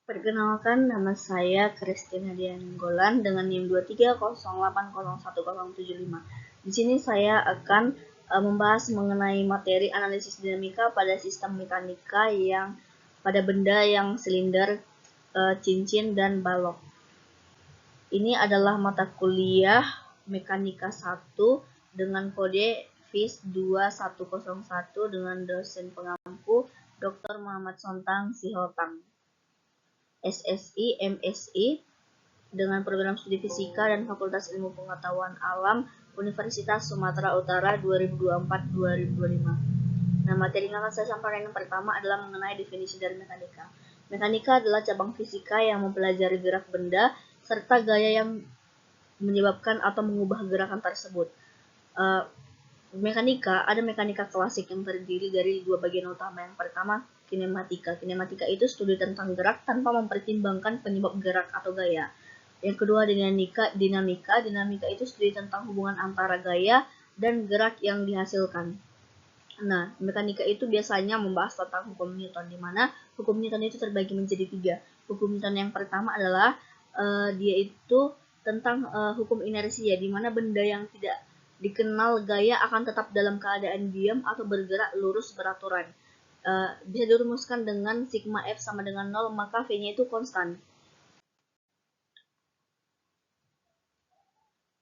Perkenalkan, nama saya Christina Dianenggolan dengan NIM 2308010075. Di sini saya akan membahas mengenai materi analisis dinamika pada sistem mekanika yang pada benda yang silinder, cincin, dan balok. Ini adalah mata kuliah Mekanika 1 dengan kode FIS 2101 dengan dosen pengampu Dr. Muhammad Sontang Sihotang. SSI, MSI dengan program studi fisika dan Fakultas Ilmu Pengetahuan Alam Universitas Sumatera Utara 2024-2025. Nah, materi yang akan saya sampaikan yang pertama adalah mengenai definisi dari mekanika. Mekanika adalah cabang fisika yang mempelajari gerak benda serta gaya yang menyebabkan atau mengubah gerakan tersebut. Ada mekanika klasik yang terdiri dari dua bagian utama. Yang pertama, kinematika. Kinematika itu studi tentang gerak tanpa mempertimbangkan penyebab gerak atau gaya. Yang kedua, dinamika. Dinamika itu studi tentang hubungan antara gaya dan gerak yang dihasilkan. Nah, mekanika itu biasanya membahas tentang hukum Newton, di mana hukum Newton itu terbagi menjadi 3. Hukum Newton yang pertama adalah dia itu tentang hukum inersia, di mana benda yang tidak dikenal gaya akan tetap dalam keadaan diam atau bergerak lurus beraturan. Bisa dirumuskan dengan sigma F sama dengan 0, maka V-nya itu konstan.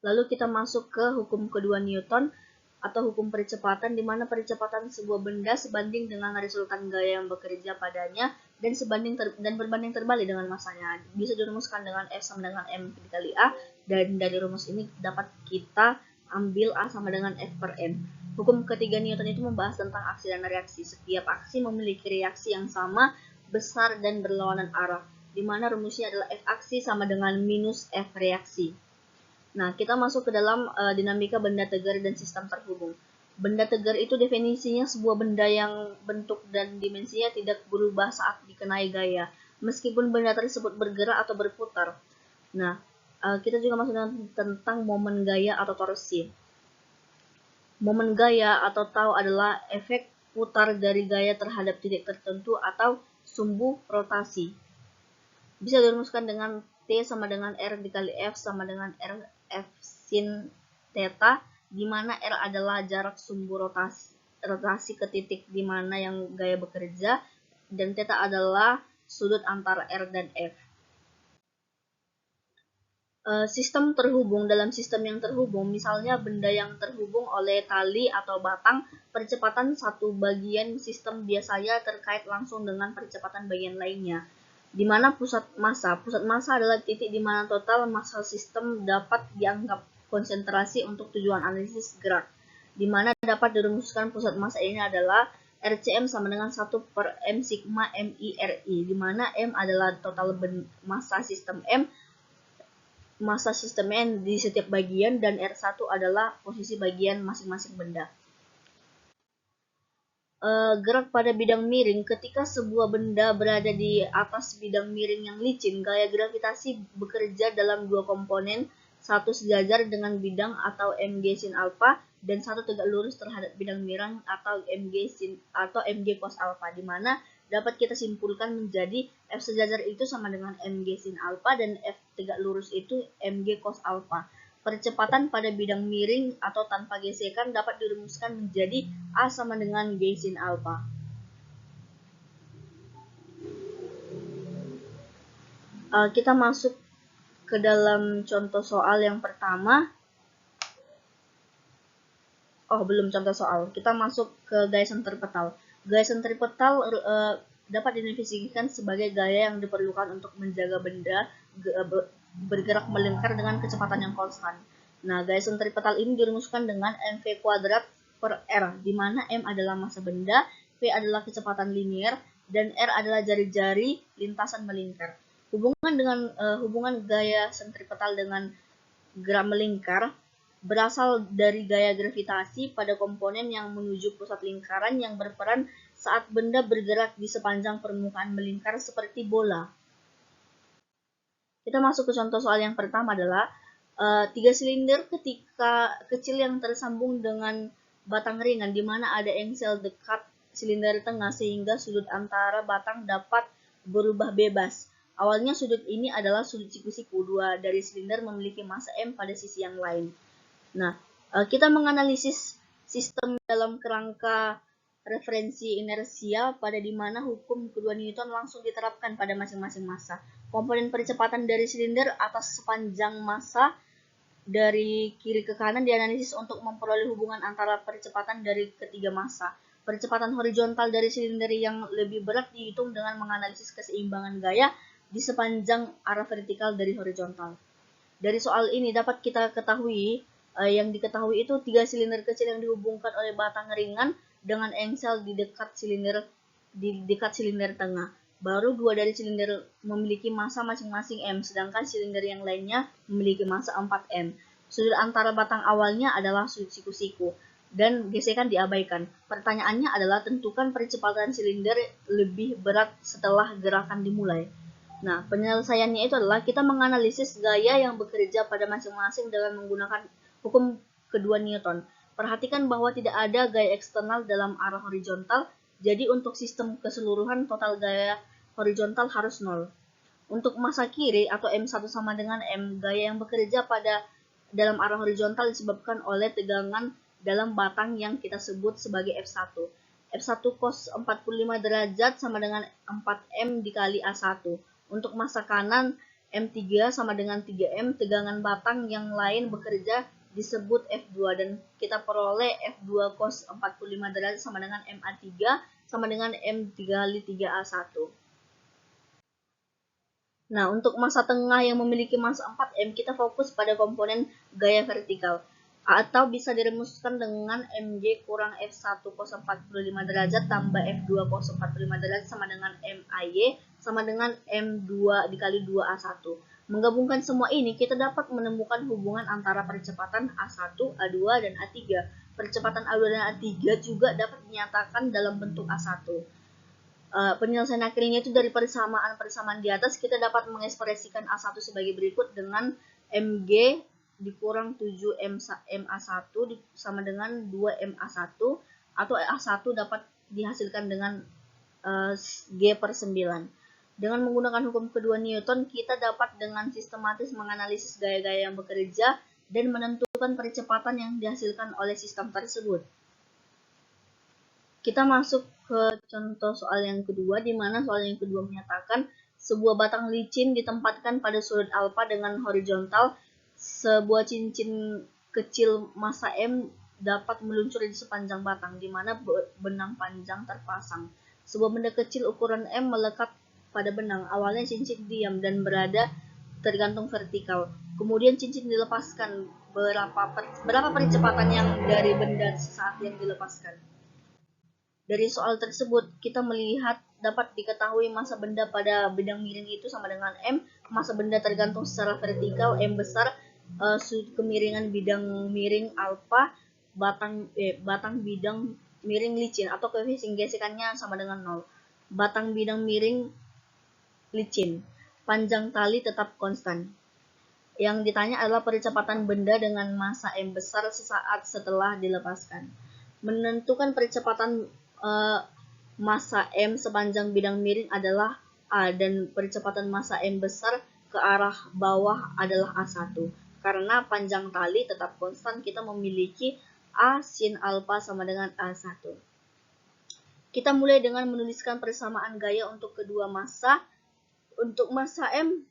Lalu kita masuk ke hukum kedua Newton atau hukum percepatan, di mana percepatan sebuah benda sebanding dengan resultan gaya yang bekerja padanya dan berbanding terbalik dengan masanya. Bisa dirumuskan dengan F sama dengan M dikali A, dan dari rumus ini dapat kita ambil A sama dengan F per M. Hukum ketiga Newton itu membahas tentang aksi dan reaksi. Setiap aksi memiliki reaksi yang sama, besar, dan berlawanan arah, di mana rumusnya adalah F aksi sama dengan minus F reaksi. Nah, kita masuk ke dalam dinamika benda tegar dan sistem terhubung. Benda tegar itu definisinya sebuah benda yang bentuk dan dimensinya tidak berubah saat dikenai gaya, meskipun benda tersebut bergerak atau berputar. Nah, kita juga masuk tentang momen gaya atau torsi. Momen gaya atau tau adalah efek putar dari gaya terhadap titik tertentu atau sumbu rotasi. Bisa dirumuskan dengan T sama dengan R dikali F sama dengan R F sin theta, di mana R adalah jarak sumbu rotasi ke titik di mana yang gaya bekerja, dan theta adalah sudut antara R dan F. Sistem terhubung. Dalam sistem yang terhubung, misalnya benda yang terhubung oleh tali atau batang, percepatan satu bagian sistem biasanya terkait langsung dengan percepatan bagian lainnya. Di mana pusat massa adalah titik di mana total massa sistem dapat dianggap konsentrasi untuk tujuan analisis gerak, di mana dapat dirumuskan pusat massa ini adalah RCM sama dengan 1 per M sigma MIRI, di mana M adalah total massa sistem massa sistem di setiap bagian, dan R1 adalah posisi bagian masing-masing benda. Gerak pada bidang miring. Ketika sebuah benda berada di atas bidang miring yang licin, gaya gravitasi bekerja dalam dua komponen, satu sejajar dengan bidang atau mg sin alpha, dan satu tegak lurus terhadap bidang miring atau mg cos alpha, di mana dapat kita simpulkan menjadi F sejajar itu sama dengan mg sin alpha dan F tegak lurus itu mg cos alpha. Percepatan pada bidang miring atau tanpa gesekan dapat dirumuskan menjadi A sama dengan G sin alpha. Kita masuk ke dalam contoh soal yang pertama. Belum contoh soal. Kita masuk ke gaya sentripetal. Gaya sentripetal dapat didefinisikan sebagai gaya yang diperlukan untuk menjaga benda bergerak melingkar dengan kecepatan yang konstan. Nah, gaya sentripetal ini dirumuskan dengan mv kuadrat per R, di mana M adalah massa benda, V adalah kecepatan linier, dan R adalah jari-jari lintasan melingkar. Hubungan gaya sentripetal dengan gerak melingkar berasal dari gaya gravitasi pada komponen yang menuju pusat lingkaran yang berperan saat benda bergerak di sepanjang permukaan melingkar seperti bola. Kita masuk ke contoh soal yang pertama adalah 3 silinder kecil yang tersambung dengan batang ringan, di mana ada engsel dekat silinder tengah sehingga sudut antara batang dapat berubah bebas. Awalnya sudut ini adalah sudut siku-siku. Dua dari silinder memiliki massa M pada sisi yang lain. Nah, kita menganalisis sistem dalam kerangka referensi inersia pada dimana hukum kedua Newton langsung diterapkan pada masing-masing massa. Komponen percepatan dari silinder atas sepanjang massa dari kiri ke kanan dianalisis untuk memperoleh hubungan antara percepatan dari ketiga massa. Percepatan horizontal dari silinder yang lebih berat dihitung dengan menganalisis keseimbangan gaya di sepanjang arah vertikal dari horizontal. Dari soal ini dapat kita ketahui, yang diketahui itu 3 silinder kecil yang dihubungkan oleh batang ringan dengan engsel di dekat silinder tengah. Baru 2 dari silinder memiliki massa masing-masing M, sedangkan silinder yang lainnya memiliki massa 4M. Sudut antara batang awalnya adalah sudut siku-siku, dan gesekan diabaikan. Pertanyaannya adalah tentukan percepatan silinder lebih berat setelah gerakan dimulai. Nah, penyelesaiannya itu adalah kita menganalisis gaya yang bekerja pada masing-masing dengan menggunakan hukum kedua Newton. Perhatikan bahwa tidak ada gaya eksternal dalam arah horizontal, jadi untuk sistem keseluruhan total gaya horizontal harus 0. Untuk massa kiri atau M1 sama dengan M, gaya yang bekerja pada dalam arah horizontal disebabkan oleh tegangan dalam batang yang kita sebut sebagai F1. F1 cos 45 derajat sama dengan 4M dikali A1. Untuk massa kanan, M3 sama dengan 3M, tegangan batang yang lain bekerja disebut F2, dan kita peroleh F2 cos 45 derajat sama dengan MA3 sama dengan M3 kali 3A1. Nah, untuk massa tengah yang memiliki massa 4M, kita fokus pada komponen gaya vertikal. Atau bisa dirumuskan dengan MG kurang F1 cos 45 derajat tambah F2 cos 45 derajat sama dengan MAY sama dengan M2 dikali 2A1. Menggabungkan semua ini, kita dapat menemukan hubungan antara percepatan A1, A2, dan A3. Percepatan A2 dan A3 juga dapat dinyatakan dalam bentuk A1. Penyelesaian akhirnya itu dari persamaan di atas, kita dapat mengekspresikan A1 sebagai berikut dengan Mg dikurang 7MA1 sama dengan 2MA1, atau A1 dapat dihasilkan dengan G/9. Dengan menggunakan hukum kedua Newton, kita dapat dengan sistematis menganalisis gaya-gaya yang bekerja dan menentukan percepatan yang dihasilkan oleh sistem tersebut. Kita masuk ke contoh soal yang kedua, di mana soal yang kedua menyatakan sebuah batang licin ditempatkan pada sudut alfa dengan horizontal. Sebuah cincin kecil massa M dapat meluncur di sepanjang batang, di mana benang panjang terpasang. Sebuah benda kecil ukuran M melekat pada benang. Awalnya cincin diam dan berada tergantung vertikal. Kemudian cincin dilepaskan. Berapa percepatan yang dari benda saat yang dilepaskan? Dari soal tersebut, kita melihat dapat diketahui massa benda pada bidang miring itu sama dengan M. Massa benda tergantung secara vertikal, M besar, sudut kemiringan bidang miring alfa, batang bidang miring licin, atau koefisien gesekannya sama dengan 0. Batang bidang miring licin, panjang tali tetap konstan. Yang ditanya adalah percepatan benda dengan massa M besar sesaat setelah dilepaskan. Menentukan percepatan massa M sepanjang bidang miring adalah A, dan percepatan massa M besar ke arah bawah adalah A1. Karena panjang tali tetap konstan, kita memiliki A sin alfa sama dengan A1. Kita mulai dengan menuliskan persamaan gaya untuk kedua massa. Untuk massa M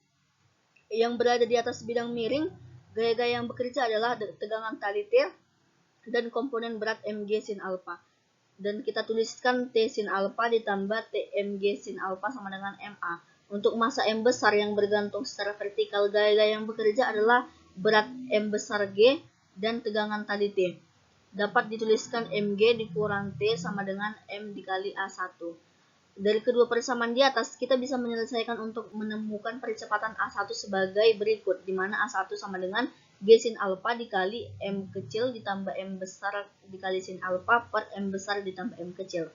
yang berada di atas bidang miring, gaya-gaya yang bekerja adalah tegangan tali T dan komponen berat Mg sin alfa. Dan kita tuliskan T sin alfa ditambah Tmg sin alfa sama dengan Ma. Untuk massa M besar yang bergantung secara vertikal, gaya-gaya yang bekerja adalah berat M besar G dan tegangan tali T. Dapat dituliskan Mg dikurang T sama dengan M dikali A1. Dari kedua persamaan di atas, kita bisa menyelesaikan untuk menemukan percepatan A1 sebagai berikut, di mana A1 sama dengan G sin alfa dikali M kecil ditambah M besar dikali sin alfa per M besar ditambah M kecil.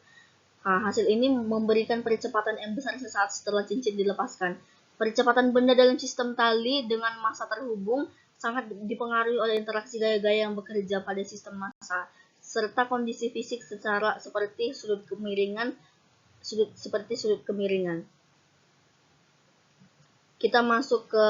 Hasil ini memberikan percepatan M besar sesaat setelah cincin dilepaskan. Percepatan benda dalam sistem tali dengan massa terhubung sangat dipengaruhi oleh interaksi gaya-gaya yang bekerja pada sistem massa, serta kondisi fisik seperti sudut kemiringan. Kita masuk ke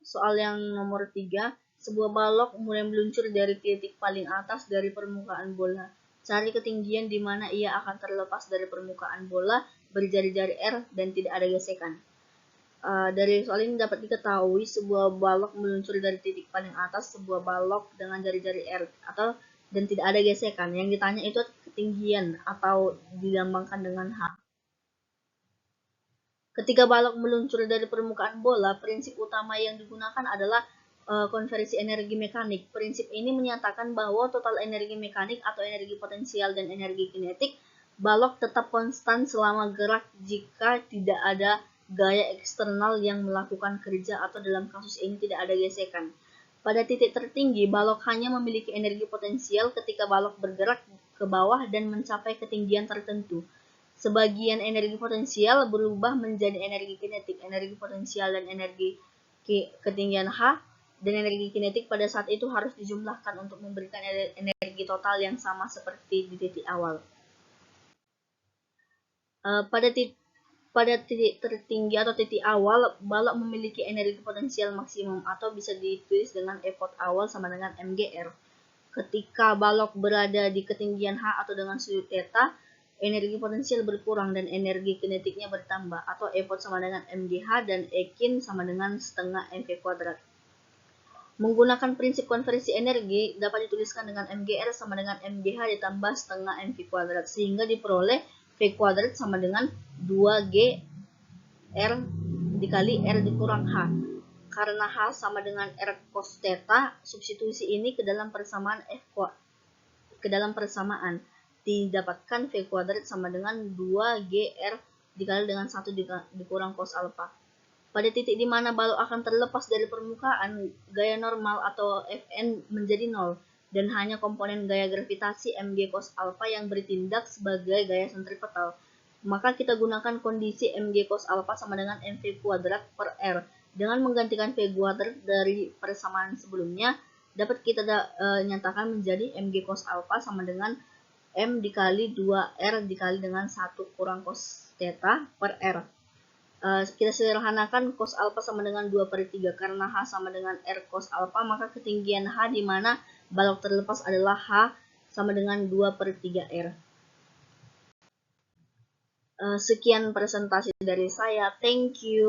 soal yang nomor 3. Sebuah balok mulai meluncur dari titik paling atas dari permukaan bola. Cari ketinggian di mana ia akan terlepas dari permukaan bola berjari-jari R dan tidak ada gesekan. Dari soal ini dapat diketahui sebuah balok meluncur dari titik paling atas sebuah balok dengan jari-jari R dan tidak ada gesekan. Yang ditanya itu ketinggian atau dilambangkan dengan H. Ketika balok meluncur dari permukaan bola, prinsip utama yang digunakan adalah konversi energi mekanik. Prinsip ini menyatakan bahwa total energi mekanik atau energi potensial dan energi kinetik balok tetap konstan selama gerak jika tidak ada gaya eksternal yang melakukan kerja atau dalam kasus ini tidak ada gesekan. Pada titik tertinggi, balok hanya memiliki energi potensial ketika balok bergerak ke bawah dan mencapai ketinggian tertentu. Sebagian energi potensial berubah menjadi energi kinetik. Energi potensial dan energi ketinggian H dan energi kinetik pada saat itu harus dijumlahkan untuk memberikan energi total yang sama seperti di titik awal. Pada titik tertinggi atau titik awal, balok memiliki energi potensial maksimum atau bisa ditulis dengan effort awal sama dengan mgr. Ketika balok berada di ketinggian H atau dengan sudut theta, energi potensial berkurang dan energi kinetiknya bertambah, atau effort sama dengan mgh dan Ekin sama dengan setengah mv kuadrat. Menggunakan prinsip konversi energi dapat dituliskan dengan mgr sama dengan mgh ditambah setengah mv kuadrat, sehingga diperoleh v kuadrat sama dengan 2g r dikali r dikurang h. Karena H sama dengan R cos theta, substitusi ini ke dalam persamaan didapatkan V kuadrat sama dengan 2GR dikali dengan 1 dikurang cos alpha. Pada titik di mana balok akan terlepas dari permukaan, gaya normal atau Fn menjadi 0 dan hanya komponen gaya gravitasi mg cos alpha yang bertindak sebagai gaya sentripetal. Maka kita gunakan kondisi mg cos alpha sama dengan mv kuadrat per R. Dengan menggantikan V kuadrat dari persamaan sebelumnya, dapat kita nyatakan menjadi mg cos alpha sama dengan M dikali 2R dikali dengan 1 kurang cos theta per R. Kita sederhanakan cos alpha sama dengan 2/3 karena H sama dengan R cos alpha, maka ketinggian H di mana balok terlepas adalah H sama dengan 2/3 R. Sekian presentasi dari saya. Thank you.